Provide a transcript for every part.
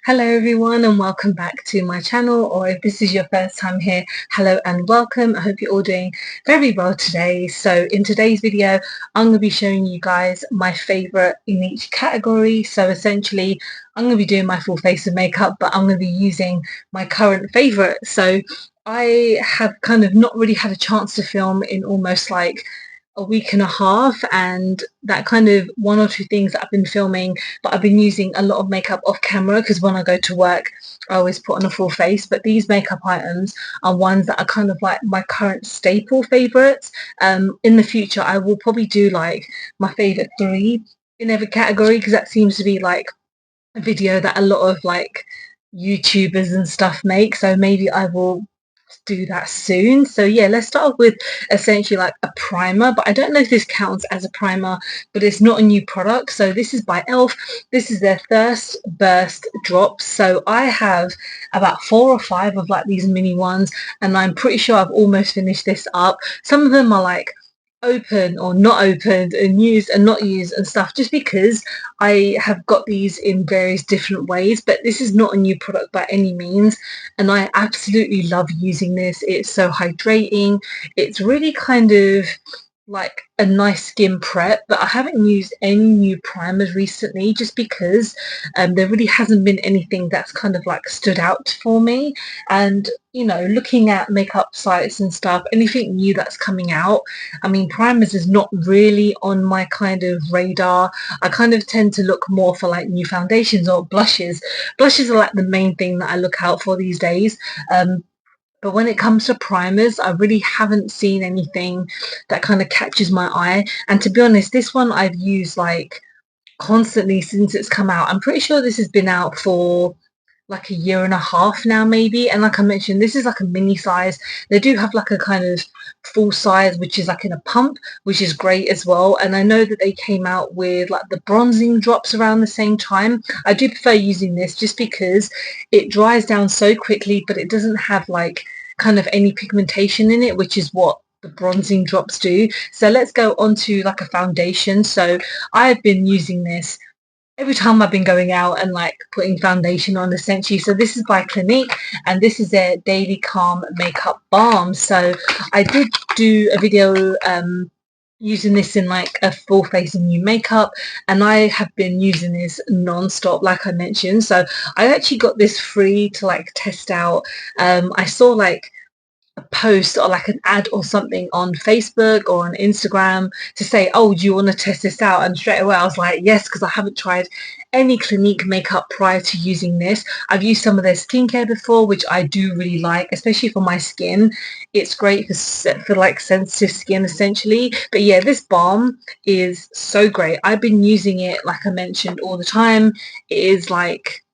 Hello everyone and welcome back to my channel, or if this is your first time here, hello and welcome. I hope you're all doing very well today. So in today's video I'm going to be showing you guys my favorite in each category. So essentially I'm going to be doing my full face of makeup, but I'm going to be using my current favorite. So I have kind of not really had a chance to film in almost like a week and a half, and that kind of one or two things that I've been filming, but I've been using a lot of makeup off camera because when I go to work I always put on a full face. But these makeup items are ones that are kind of like my current staple favorites. In the future I will probably do like my favorite three in every category, because that seems to be like a video that a lot of like YouTubers and stuff make, so maybe I will do that soon. So yeah, let's start off with essentially like a primer, but I don't know if this counts as a primer, but it's not a new product. So this is by e.l.f. This is their Thirst Burst drops. So I have about 4 or 5 of like these mini ones, and I'm pretty sure I've almost finished this up. Some of them are like open or not opened and used and not used and stuff, just because I have got these in various different ways. But this is not a new product by any means, and I absolutely love using this. It's so hydrating. It's really kind of like a nice skin prep, but I haven't used any new primers recently just because there really hasn't been anything that's kind of like stood out for me. And you know, looking at makeup sites and stuff, anything new that's coming out, I mean, primers is not really on my kind of radar. I kind of tend to look more for like new foundations or blushes. Blushes are like the main thing that I look out for these days. But when it comes to primers, I really haven't seen anything that kind of catches my eye. And to be honest, this one I've used like constantly since it's come out. I'm pretty sure this has been out for like a year and a half now maybe, and like I mentioned, this is like a mini size. They do have like a kind of full size which is like in a pump, which is great as well. And I know that they came out with like the bronzing drops around the same time. I do prefer using this just because it dries down so quickly, but it doesn't have like kind of any pigmentation in it, which is what the bronzing drops do. So let's go on to like a foundation. So I've been using this every time I've been going out and like putting foundation on essentially. So this is by Clinique, and this is their Daily Calm Makeup Balm. So I did do a video using this in like a full face of new makeup, and I have been using this non-stop like I mentioned. So I actually got this free to like test out. I saw like a post or like an ad or something on Facebook or on Instagram to say, oh, do you want to test this out? And straight away I was like, yes, because I haven't tried any Clinique makeup prior to using this. I've used some of their skincare before, which I do really like, especially for my skin. It's great for like sensitive skin essentially. But yeah, this balm is so great. I've been using it, like I mentioned, all the time. It is like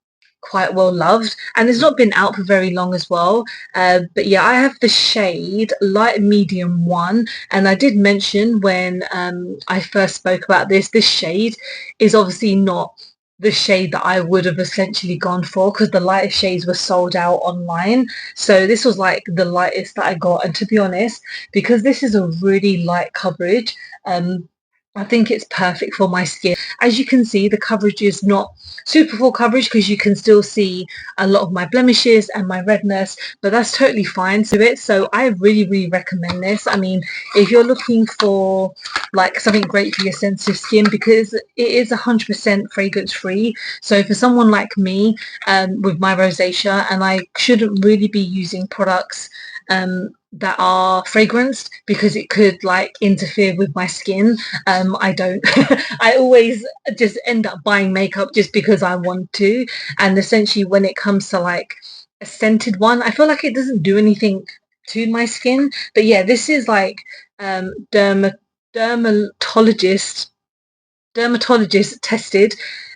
quite well loved, and it's not been out for very long as well. But yeah, I have the shade light medium 1, and I did mention when I first spoke about this shade is obviously not the shade that I would have essentially gone for, because the lighter shades were sold out online. So this was like the lightest that I got, and to be honest, because this is a really light coverage, I think it's perfect for my skin. As you can see, the coverage is not super full coverage because you can still see a lot of my blemishes and my redness, but that's totally fine to it. So I really recommend this. I mean, if you're looking for like something great for your sensitive skin, because it is 100% fragrance free. So for someone like me with my rosacea, and I shouldn't really be using products that are fragranced because it could like interfere with my skin. I don't I always just end up buying makeup just because I want to, and essentially when it comes to like a scented one, I feel like it doesn't do anything to my skin. But yeah, this is like dermatologist tested,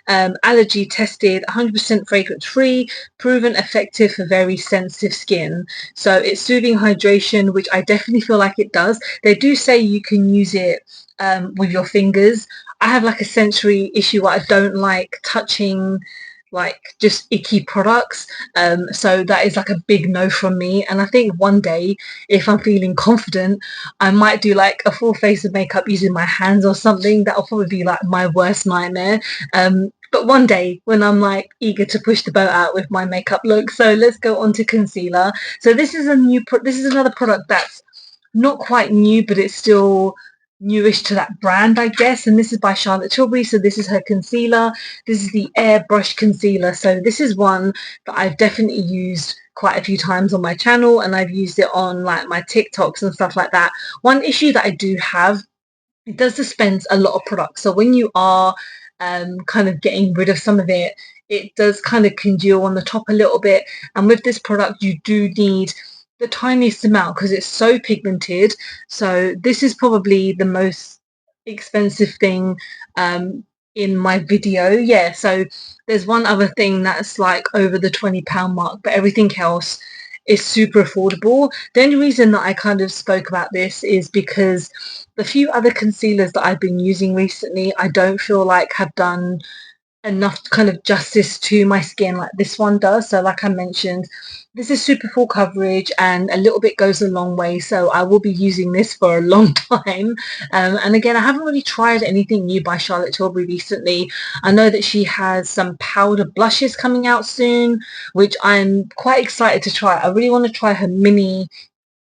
allergy tested, 100% fragrance free, proven effective for very sensitive skin. So it's soothing hydration, which I definitely feel like it does. They do say you can use it with your fingers. I have like a sensory issue where I don't like touching like just icky products, so that is like a big no from me. And I think one day, if I'm feeling confident, I might do like a full face of makeup using my hands or something. That'll probably be like my worst nightmare. but one day when I'm like eager to push the boat out with my makeup look. So let's go on to concealer. So this is this is another product that's not quite new, but it's still newish to that brand, I guess. And this is by Charlotte Tilbury. So this is her concealer. This is the airbrush concealer. So this is one that I've definitely used quite a few times on my channel, and I've used it on like my TikToks and stuff like that. One issue that I do have, it does dispense a lot of products. So when you are kind of getting rid of some of it, it does kind of congeal on the top a little bit. And with this product, you do need the tiniest amount because it's so pigmented. So this is probably the most expensive thing in my video. Yeah, so there's one other thing that's like over the £20 mark, but everything else is super affordable. The only reason that I kind of spoke about this is because the few other concealers that I've been using recently, I don't feel like have done enough kind of justice to my skin like this one does. So like I mentioned, this is super full coverage and a little bit goes a long way, so I will be using this for a long time. And again, I haven't really tried anything new by Charlotte Tilbury recently. I know that she has some powder blushes coming out soon, which I'm quite excited to try. I really want to try her mini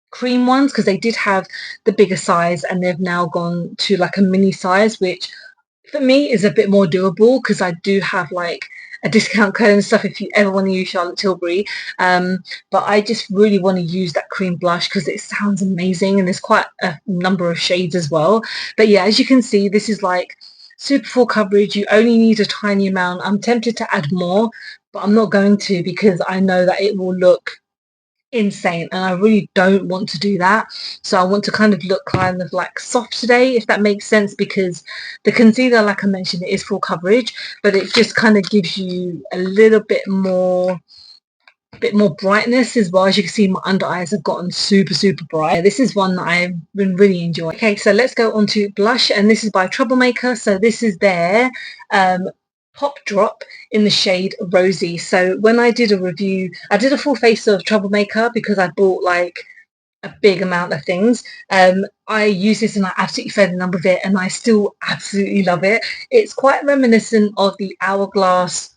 cream ones because they did have the bigger size and they've now gone to like a mini size, which for me is a bit more doable because I do have like a discount code and stuff if you ever want to use Charlotte Tilbury. But I just really want to use that cream blush because it sounds amazing and there's quite a number of shades as well. But yeah, as you can see, this is like super full coverage. You only need a tiny amount. I'm tempted to add more, but I'm not going to because I know that it will look insane and I really don't want to do that. So I want to kind of look kind of like soft today, if that makes sense, because the concealer, like I mentioned, it is full coverage, but it just kind of gives you a little bit more brightness as well. As you can see, my under eyes have gotten super bright. This is one that I've been really enjoying. Okay, so let's go on to blush, and this is by Troublemaker. So this is their Pop Drop in the shade Rosy. So when I did a review, I did a full face of Troublemaker because I bought like a big amount of things. I use this and I absolutely fell in love with it, and I still absolutely love it. It's quite reminiscent of the Hourglass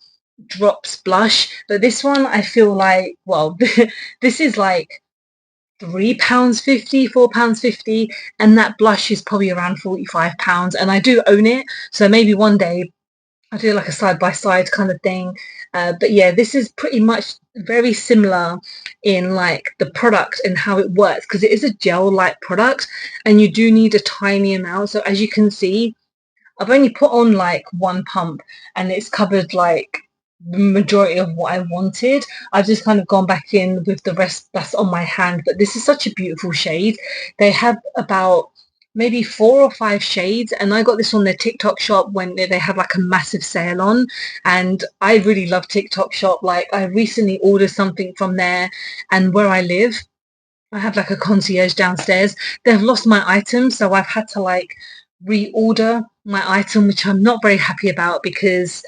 Drops blush, but this one I feel like, well, this is like £3.50, £4.50, and that blush is probably around £45, and I do own it, so maybe one day I do like a side-by-side kind of thing. But yeah, this is pretty much very similar in like the product and how it works because it is a gel-like product and you do need a tiny amount. So as you can see, I've only put on like one pump and it's covered like the majority of what I wanted. I've just kind of gone back in with the rest that's on my hand, but this is such a beautiful shade. They have about maybe 4 or 5 shades, and I got this on their TikTok shop when they had like a massive sale on, and I really love TikTok shop. Like I recently ordered something from there, and where I live, I have like a concierge downstairs. They've lost my item, so I've had to like reorder my item, which I'm not very happy about because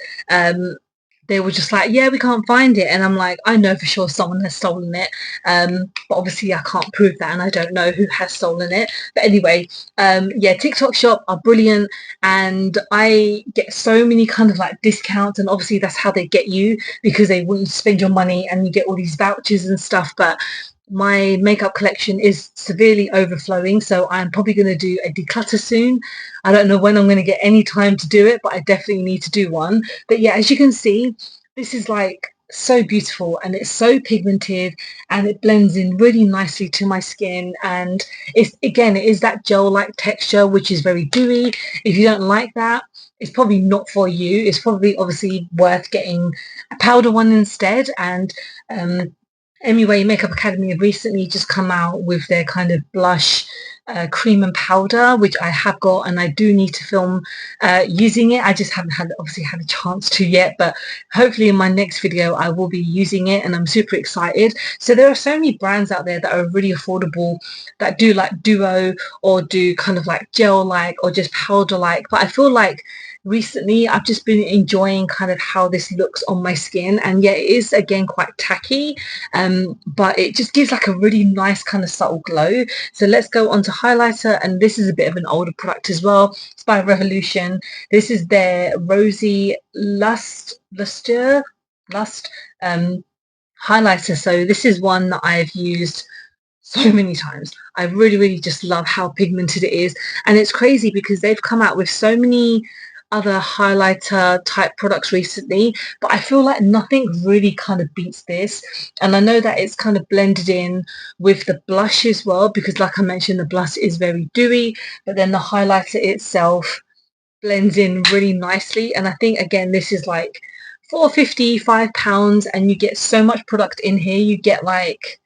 they were just like, yeah, we can't find it. And I'm like, I know for sure someone has stolen it. But obviously I can't prove that and I don't know who has stolen it. But anyway, yeah, TikTok shop are brilliant and I get so many kind of like discounts, and obviously that's how they get you because they want you to spend your money and you get all these vouchers and stuff. But my makeup collection is severely overflowing, so I'm probably going to do a declutter soon. I don't know when I'm going to get any time to do it, but I definitely need to do one. But yeah, as you can see, this is like so beautiful and it's so pigmented and it blends in really nicely to my skin, and it's, again, it is that gel-like texture which is very dewy. If you don't like that, it's probably not for you. It's probably obviously worth getting a powder one instead. And MUA Makeup Academy have recently just come out with their kind of blush cream and powder, which I have got, and I do need to film using it. I just haven't obviously had a chance to yet, but hopefully in my next video I will be using it and I'm super excited. So there are so many brands out there that are really affordable that do like duo or do kind of like gel like or just powder like, but I feel like recently I've just been enjoying kind of how this looks on my skin, and yeah, it is again quite tacky, but it just gives like a really nice kind of subtle glow. So let's go on to highlighter, and this is a bit of an older product as well. It's by Revolution. This is their Rosy Lust highlighter. So this is one that I've used so many times. I really just love how pigmented it is, and it's crazy because they've come out with so many other highlighter type products recently, but I feel like nothing really kind of beats this. And I know that it's kind of blended in with the blush as well, because like I mentioned, the blush is very dewy, but then the highlighter itself blends in really nicely. And I think again, this is like £4.50, £5, and you get so much product in here. You get like,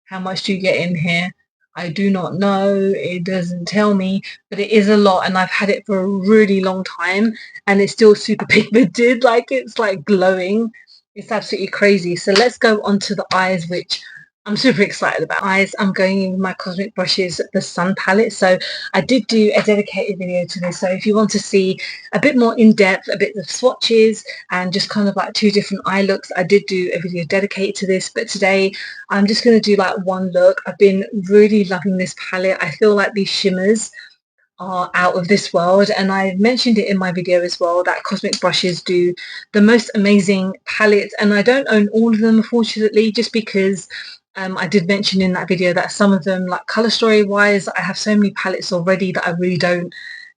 how much do you get in here? I do not know. It doesn't tell me, but it is a lot, and I've had it for a really long time, and it's still super pigmented. Like, it's like glowing. It's absolutely crazy. So let's go on to the eyes, which I'm super excited about. Eyes, I'm going in with my Cosmic Brushes, the Sun palette. So I did do a dedicated video to this. So if you want to see a bit more in depth, a bit of swatches, and just kind of like two different eye looks, I did do a video dedicated to this. But today I'm just going to do like one look. I've been really loving this palette. I feel like these shimmers are out of this world, and I mentioned it in my video as well that Cosmic Brushes do the most amazing palettes, and I don't own all of them unfortunately, just because I did mention in that video that some of them, like color story wise, I have so many palettes already that I really don't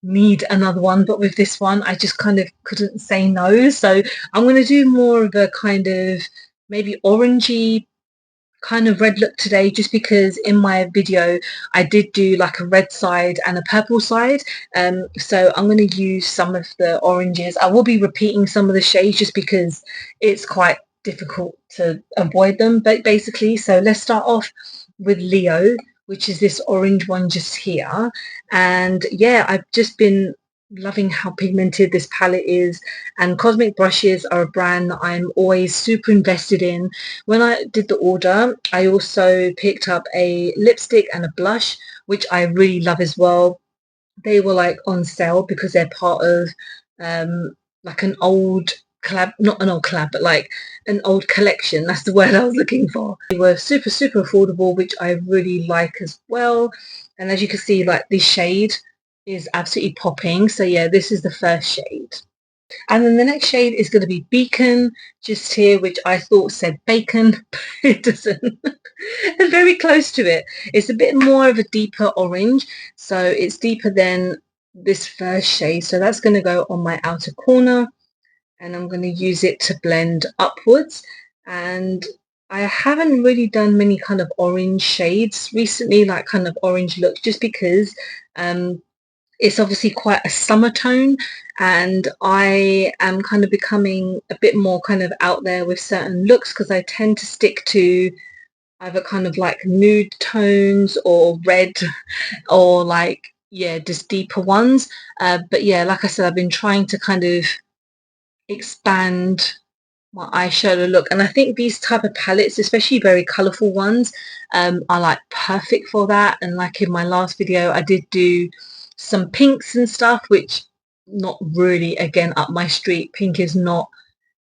need another one. But with this one, I just kind of couldn't say no, so I'm going to do more of a kind of maybe orangey kind of red look today, just because in my video I did do like a red side and a purple side, so I'm going to use some of the oranges. I will be repeating some of the shades just because it's quite difficult to avoid them, but basically. So let's start off with Leo, which is this orange one just here. And yeah, I've just been loving how pigmented this palette is, and Cosmic Brushes are a brand that I'm always super invested in. When I did the order, I also picked up a lipstick and a blush, which I really love as well. They were like on sale because they're part of like an old collab, not an old collab, but like an old collection. That's the word I was looking for. They were super affordable, which I really like as well. And as you can see, like this shade is absolutely popping. So yeah, this is the first shade. And then the next shade is going to be Beacon, just here, which I thought said bacon, but it doesn't. It's very close to it. It's a bit more of a deeper orange, so it's deeper than this first shade. So that's going to go on my outer corner, and I'm going to use it to blend upwards. And I haven't really done many kind of orange shades recently, like kind of orange looks, just because it's obviously quite a summer tone, and I am kind of becoming a bit more kind of out there with certain looks, because I tend to stick to either kind of like nude tones or red, or like, yeah, just deeper ones. But yeah, like I said, I've been trying to kind of expand my eyeshadow look, and I think these type of palettes, especially very colorful ones, are like perfect for that. And like in my last video, I did do some pinks and stuff, which not really again up my street. Pink is not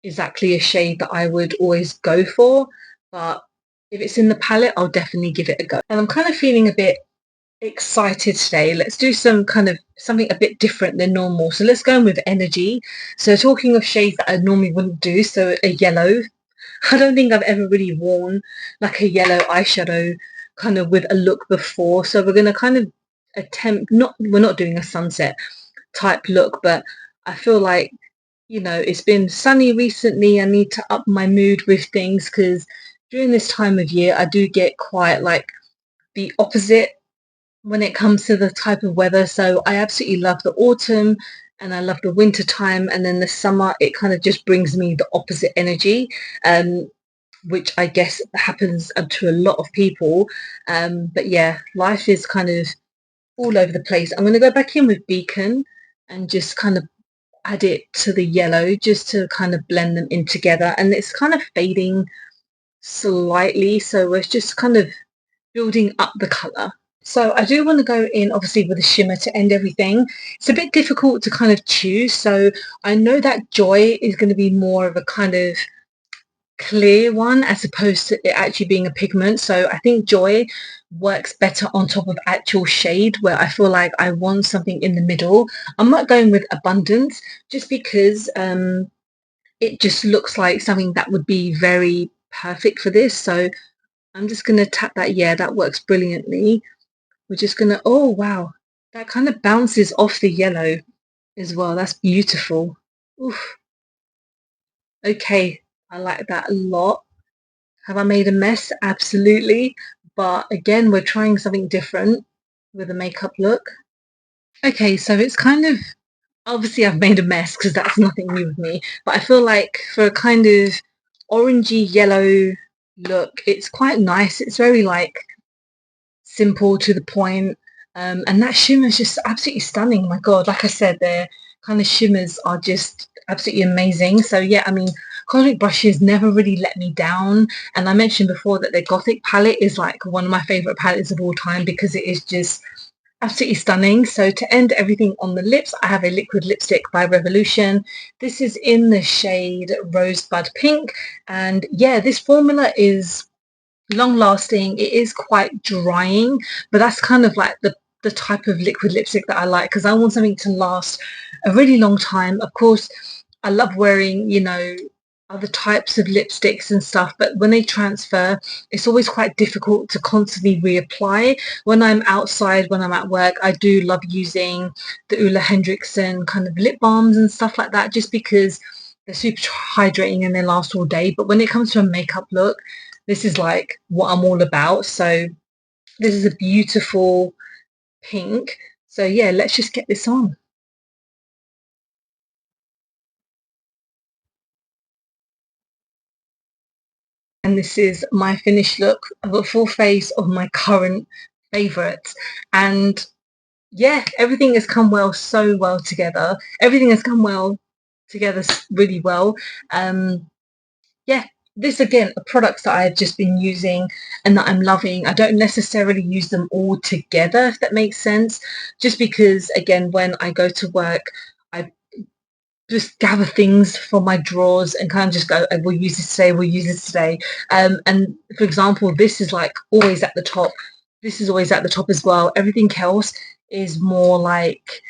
exactly a shade that I would always go for, but if it's in the palette, I'll definitely give it a go. And I'm kind of feeling a bit excited today. Let's do some kind of something a bit different than normal. So let's go in with Energy. So talking of shades that I normally wouldn't do, so a yellow. I don't think I've ever really worn like a yellow eyeshadow kind of with a look before. So we're going to kind of attempt, not, we're not doing a sunset type look, but I feel like, you know, it's been sunny recently. I need to up my mood with things, because during this time of year I do get quite like the opposite when it comes to the type of weather. So I absolutely love the autumn, and I love the winter time, and then the summer, it kind of just brings me the opposite energy, which I guess happens to a lot of people. But yeah, life is kind of all over the place. I'm going to go back in with Beacon and just kind of add it to the yellow, just to kind of blend them in together. And it's kind of fading slightly, so we're just kind of building up the colour. So I do want to go in obviously with a shimmer to end everything. It's a bit difficult to kind of choose. So I know that Joy is going to be more of a kind of clear one as opposed to it actually being a pigment. So I think Joy works better on top of actual shade, where I feel like I want something in the middle. I'm not going with Abundance just because it just looks like something that would be very perfect for this. So I'm just going to tap that. Yeah, that works brilliantly. We're just going to, oh wow, that kind of bounces off the yellow as well. That's beautiful. Oof. Okay, I like that a lot. Have I made a mess? Absolutely. But again, we're trying something different with a makeup look. Okay, so it's kind of, obviously I've made a mess because that's nothing new with me, but I feel like for a kind of orangey yellow look, it's quite nice. It's very like simple to the point. And that shimmer is just absolutely stunning. My God, like I said, their kind of shimmers are just absolutely amazing. So yeah, I mean, Cosmic Brushes never really let me down. And I mentioned before that their Gothic palette is like one of my favorite palettes of all time because it is just absolutely stunning. So to end everything on the lips, I have a liquid lipstick by Revolution. This is in the shade Rosebud Pink. And yeah, this formula is long lasting. It is quite drying, but that's kind of like the type of liquid lipstick that I like because I want something to last a really long time. Of course, I love wearing, you know, other types of lipsticks and stuff, but when they transfer, it's always quite difficult to constantly reapply. When I'm outside, when I'm at work, I do love using the Ulla Hendrickson kind of lip balms and stuff like that just because they're super hydrating and they last all day. But when it comes to a makeup look, this is like what I'm all about. So this is a beautiful pink. So yeah, let's just get this on. And this is my finished look of a full face of my current favorites. And yeah, everything has come well, so well together. Everything has come well together really well. Yeah, this again are products that I've just been using and that I'm loving. I don't necessarily use them all together, if that makes sense, just because again, when I go to work, I just gather things from my drawers and kind of just go, we'll use this today, we'll use this today. And for example, this is like always at the top. This is always at the top as well. Everything else is more like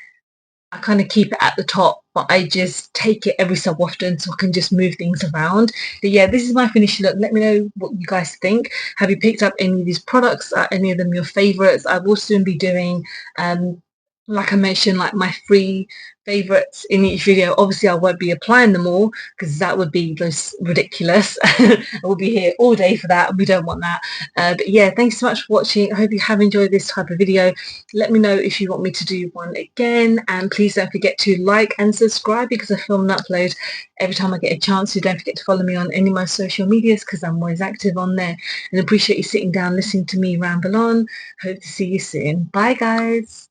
I kind of keep it at the top, but I just take it every so often so I can just move things around. But yeah, this is my finished look. Let me know what you guys think. Have you picked up any of these products? Are any of them your favorites? I will soon be doing like I mentioned, like my free favorites in each video. Obviously I won't be applying them all because that would be just ridiculous. I will be here all day for that. We don't want that. But yeah, thanks so much for watching. I hope you have enjoyed this type of video. Let me know if you want me to do one again, and please don't forget to like and subscribe because I film and upload every time I get a chance. So don't forget to follow me on any of my social medias because I'm always active on there, and appreciate you sitting down listening to me ramble on. Hope to see you soon. Bye guys.